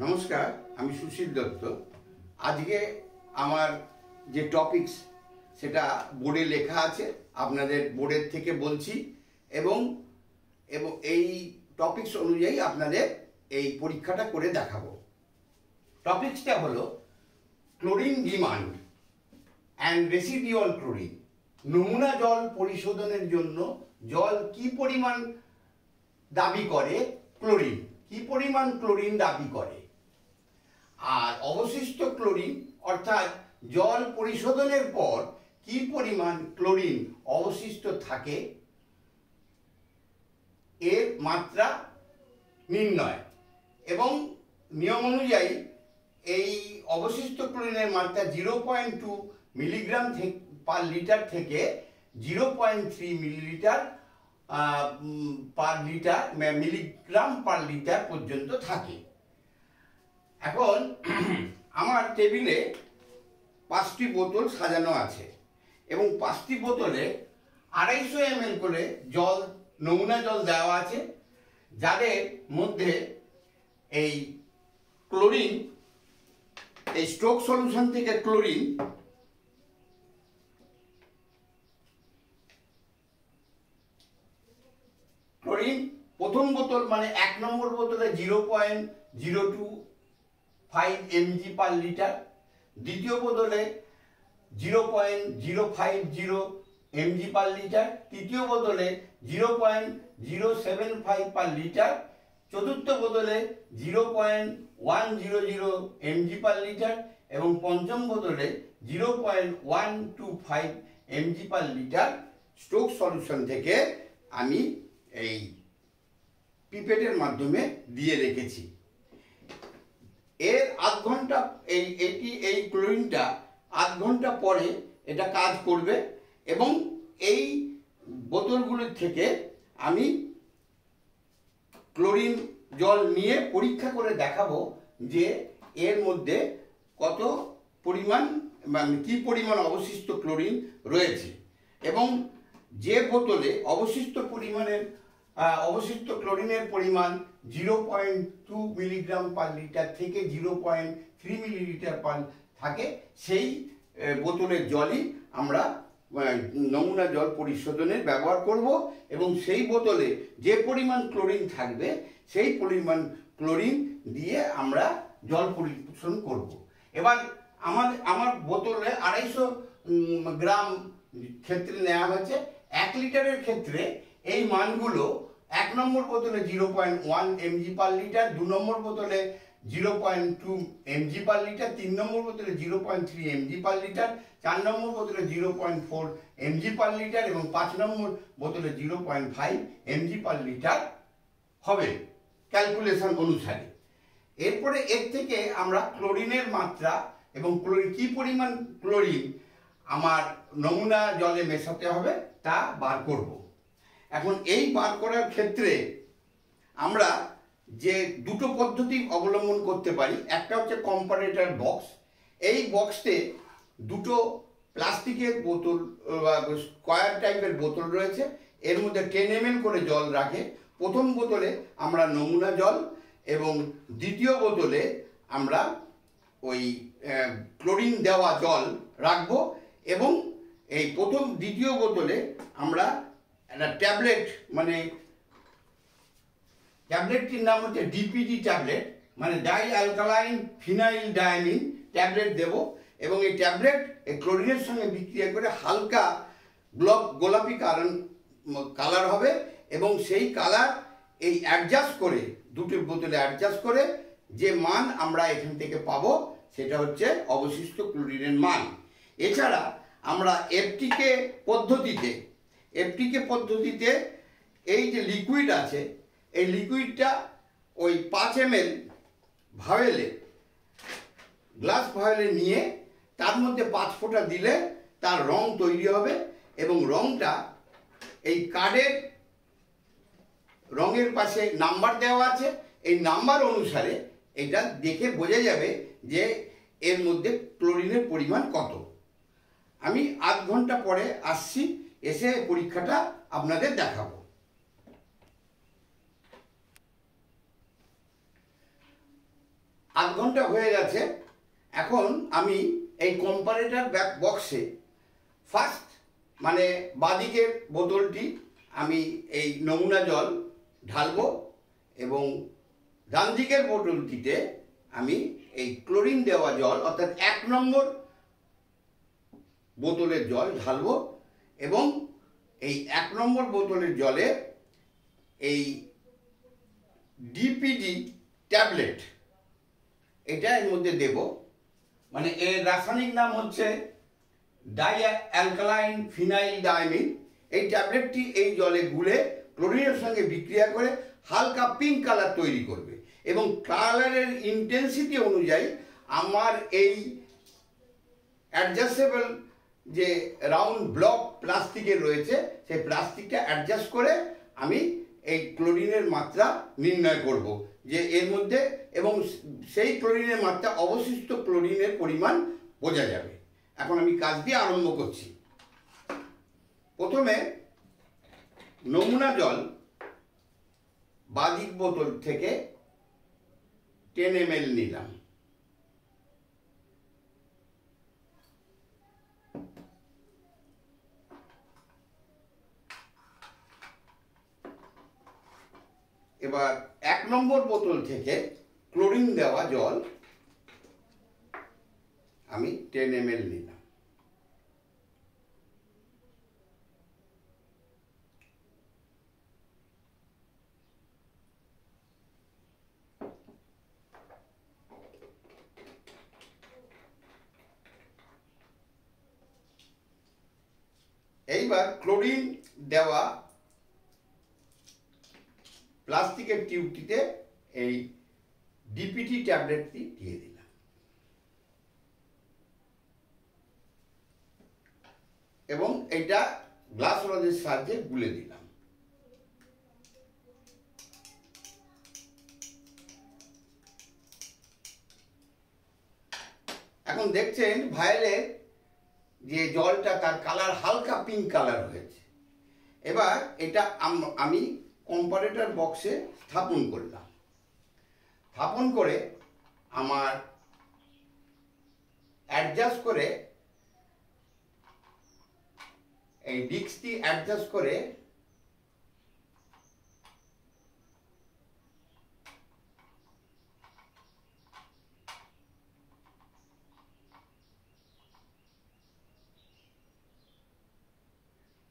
নমস্কার, আমি সুশীল দত্ত। আজকে আমার যে টপিকস সেটা বোর্ডে লেখা আছে, আপনাদের বোর্ডের থেকে বলছি এবং এবং এই টপিকস অনুযায়ী আপনাদের এই পরীক্ষাটা করে দেখাবো। টপিকসটা হলো chlorine demand and residual chlorine. নমুনা জল পরিশোধনের জন্য জল কি পরিমাণ দাবি করে ক্লোরিন, কি পরিমাণ ক্লোরিন দাবি করে, আর অবশিষ্ট ক্লোরিন অর্থাৎ জল পরিশোধনের পর কি পরিমাণ ক্লোরিন অবশিষ্ট থাকে এর মাত্রা নির্ণয়। এবং নিয়ম অনুযায়ী এই অবশিষ্ট ক্লোরিনের মাত্রা 0.2 মিলিগ্রাম পার লিটার থেকে 0.3 millilitre per litre milligram per litre পর্যন্ত থাকে। এখন আমার টেবিলে 5টি বোতল সাজানো আছে এবং 5টি বোতলে 250 ml করে জল, নমুনা জল দেওয়া আছে, যাদের মধ্যে এই ক্লোরিন, এই স্ট্রোক সলিউশন থেকে ক্লোরিন প্রথম বোতল মানে 1 নম্বর বোতলে 0.025 mg পার লিটার, দ্বিতীয় বোতলে 0.050 mg পার লিটার, তৃতীয় বোতলে 0.075 পার লিটার, চতুর্থ বোতলে 0.100 mg পার লিটার এবং পঞ্চম বোতলে 0.125 mg per litre stroke solution থেকে আমি এই পিপেটের মাধ্যমে দিয়ে রেখেছি। এর আধ ঘন্টা এই ক্লোরিনটা আধ ঘন্টা পরে এটা কাজ করবে এবং এই বোতলগুলির থেকে আমি ক্লোরিন জল নিয়ে পরীক্ষা করে দেখাবো যে এর মধ্যে কত পরিমাণ কি পরিমাণ অবশিষ্ট ক্লোরিন রয়েছে এবং যে বোতলে অবশিষ্ট ক্লোরিনের পরিমাণ 0.2 মিলিগ্রাম পার লিটার থেকে 0.3 মিলিলিটার পার থাকে, সেই বোতলের জলই আমরা নমুনা জল পরিশোধনে ব্যবহার করব এবং সেই বোতলে যে পরিমাণ ক্লোরিন থাকবে সেই পরিমাণ ক্লোরিন দিয়ে আমরা জল পরিশোধন করব। এবার আমার বোতলে 250 গ্রাম ক্ষেত্রে নেওয়া হয়েছে। 1 লিটারের ক্ষেত্রে এই মানগুলো 1 নম্বর বোতলে 0.1 mg পার লিটার, 2 নম্বর বোতলে 0.2 mg পার লিটার, 3 নম্বর বোতলে 0.3 mg পার লিটার, 4 নম্বর বোতলে 0.4 mg পার লিটার এবং 5 নম্বর বোতলে 0.5 mg পার লিটার হবে ক্যালকুলেশন অনুসারে। এরপরে এর থেকে আমরা ক্লোরিনের মাত্রা এবং কি পরিমাণ ক্লোরিন আমার নমুনা জলে মেশাতে হবে তা বার করব। এখন এই বার করার ক্ষেত্রে আমরা যে দুটো পদ্ধতি অবলম্বন করতে পারি। একটা হচ্ছে কম্পারেটর বক্স। এই বক্সে দুটো প্লাস্টিকের বোতল বা স্কোয়ার টাইপের বোতল রয়েছে, এর মধ্যে 10 ml করে জল রাখে। প্রথম বোতলে আমরা নমুনা জল এবং দ্বিতীয় বোতলে আমরা ওই ক্লোরিন দেওয়া জল রাখবো এবং এই দ্বিতীয় বোতলে আমরা একটা ট্যাবলেট, মানে ট্যাবলেটটির নাম হচ্ছে ডিপিডি ট্যাবলেট, মানে die alkaline phenyl diamine tablet দেব এবং এই ট্যাবলেট এই ক্লোরিনের সঙ্গে বিক্রিয়া করে হালকা গোলাপি কালার হবে এবং সেই কালার এই অ্যাডজাস্ট করে দুটো বোতলে অ্যাডজাস্ট করে যে মান আমরা এখান থেকে পাবো সেটা হচ্ছে অবশিষ্ট ক্লোরিনের মান। এছাড়া আমরা এফটিকে পদ্ধতিতে এই যে লিকুইড আছে, এই লিকুইডটা ওই 5 ml গ্লাস ভায়েলে নিয়ে তার মধ্যে 5 ফোঁটা দিলে তার রং তৈরি হবে এবং রংটা এই কার্ডের রঙের পাশে নাম্বার দেওয়া আছে, এই নাম্বার অনুসারে এটা দেখে বোঝা যাবে যে এর মধ্যে ক্লোরিনের পরিমাণ কত। আমি আধ ঘন্টা পরে আসছি, এসে পরীক্ষাটা আপনাদের দেখাবো। আধ ঘন্টা হয়ে গেছে। এখন আমি এই কম্পারেটর বক্সে ফার্স্ট মানে বাঁদিকের বোতলটি আমি এই নমুনা জল ঢালবো এবং ডান দিকের বোতলটিতে আমি এই ক্লোরিন দেওয়া জল অর্থাৎ 1 নম্বর বোতলের জল ঢালবো এবং এই 1 নম্বর বোতলের জলে এই ডিপিডি ট্যাবলেট এটা এর মধ্যে দেব। মানে এর রাসায়নিক নাম হচ্ছে ডাই অ্যালকালাইন ফিনাইল ডায়ামিন। এই ট্যাবলেটটি এই জলে গুলে ক্লোরিনের সঙ্গে বিক্রিয়া করে হালকা পিঙ্ক কালার তৈরি করবে এবং কালারের ইন্টেন্সিটি অনুযায়ী আমার এই অ্যাডজাস্টেবল যে রাউন্ড ব্লক প্লাস্টিকের রয়েছে সেই প্লাস্টিকটা অ্যাডজাস্ট করে আমি এই ক্লোরিনের মাত্রা নির্ণয় করব যে এর মধ্যে, এবং সেই ক্লোরিনের মাত্রা অবশিষ্ট ক্লোরিনের পরিমাণ বোঝা যাবে। এখন আমি কাজটি আরম্ভ করছি। প্রথমে নমুনা জল বাঁদিক বোতল থেকে 10 ml নিলাম। এবার 1 নম্বর বোতল থেকে ক্লোরিন দেওয়া জল আমি 10 ml নিলাম। এইবার ক্লোরিন দেওয়া প্লাস্টিকের টিউবটিতে এই ডিপিটি ট্যাবলেটটি দিয়ে দিলাম এবং এটা গ্লাস রডের সাহায্যে গুলে দিলাম। এখন দেখছেন ভায়োলের যে জলটা তার কালার হালকা পিঙ্ক কালার হয়েছে। এবার এটা আমি কম্পারেটর বক্সে স্থাপন করলাম। স্থাপন করে আমার অ্যাডজাস্ট করে এই ডিস্কটি অ্যাডজাস্ট করে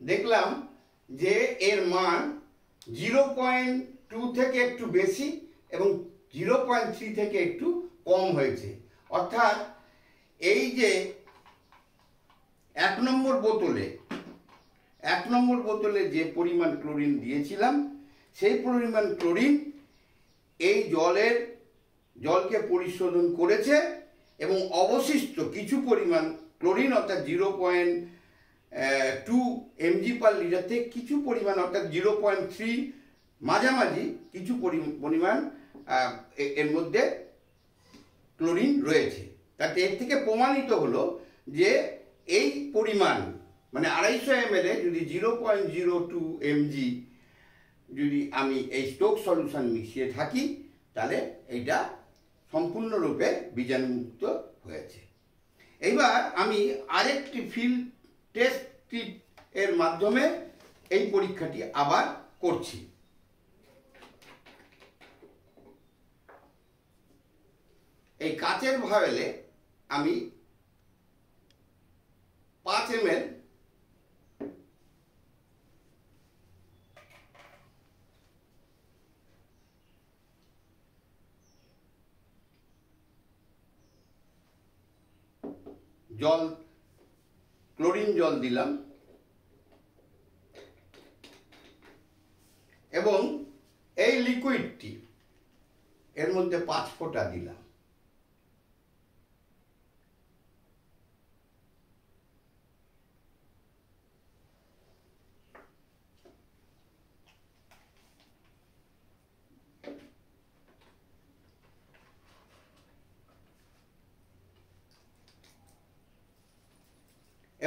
দেখলাম যে এর মান 0.2 থেকে একটু বেশি এবং 0.3 থেকে একটু কম হয়েছে। অর্থাৎ এই যে 1 নম্বর বোতলে যে পরিমাণ ক্লোরিন দিয়েছিলাম সেই পরিমাণ ক্লোরিন এই জলকে পরিশোধন করেছে এবং অবশিষ্ট কিছু পরিমাণ ক্লোরিন অর্থাৎ 0.2 mg পার লিটার থেকে কিছু পরিমাণ অর্থাৎ 0.3 মাঝামাঝি কিছু পরিমাণ এর মধ্যে ক্লোরিন রয়েছে। তাতে এর থেকে প্রমাণিত হলো যে এই পরিমাণ মানে 250 ml যদি 0.02 mg যদি আমি এই স্টোক সলিউশন মিশিয়ে থাকি তাহলে এইটা সম্পূর্ণরূপে বীজাণুমুক্ত হয়েছে। এইবার আমি আরেকটি ফিল্ড টেস্ট এর মাধ্যমে এই পরীক্ষাটি আবার করছি। এই কাচের ভায়েলে আমি 5 ml ক্লোরিন জল দিলাম এবং এই লিকুইডটি এর মধ্যে 5 ফোঁটা দিলাম।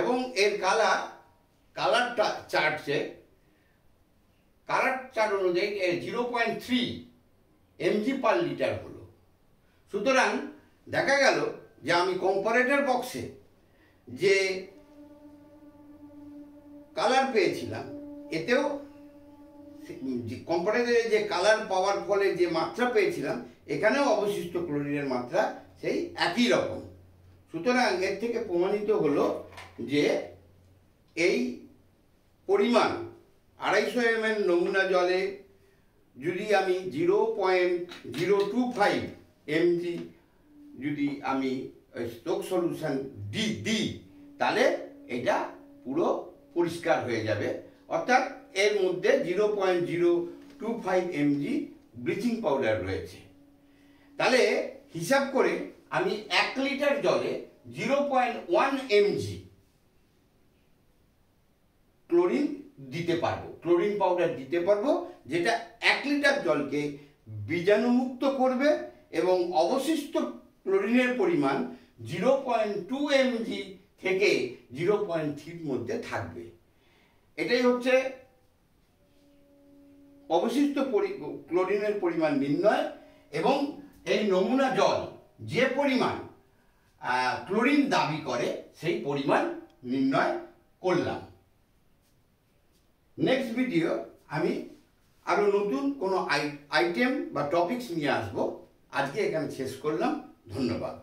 এবং এর কালার চার্ট অনুযায়ী 0.3 mg পার লিটার হলো। সুতরাং দেখা গেল যে আমি কম্পারেটর বক্সে যে কালার পেয়েছিলাম, এতেও কম্পারেটরে যে কালার পাওয়ার ফলে যে মাত্রা পেয়েছিলাম, এখানেও অবশিষ্ট ক্লোরিনের মাত্রা সেই একই রকম। সুতরাং এর থেকে প্রমাণিত হলো যে এই পরিমাণ 250 ml নমুনা জলে যদি আমি 0.025 mg যদি আমি স্টোক সলিউশন দিই, তাহলে এটা পুরো পরিষ্কার হয়ে যাবে। অর্থাৎ এর মধ্যে 0.025 mg ব্লিচিং পাউডার রয়েছে। তাহলে হিসাব করে আমি 1 লিটার জলে 0.1 mg ক্লোরিন দিতে পারবো, ক্লোরিন পাউডার দিতে পারবো, যেটা 1 লিটার জলকে বীজাণুমুক্ত করবে এবং অবশিষ্ট ক্লোরিনের পরিমাণ 0.2 mg থেকে 0.3 মধ্যে থাকবে। এটাই হচ্ছে অবশিষ্ট ক্লোরিনের পরিমাণ নির্ণয়, এবং এই নমুনা জল যে পরিমাণ ক্লোরিন দাবি করে সেই পরিমাণ নির্ণয় করলাম। নেক্সট ভিডিও আমি আরো নতুন কোনো আইটেম বা টপিকস নিয়ে আসবো। আজকে এখানে শেষ করলাম। ধন্যবাদ।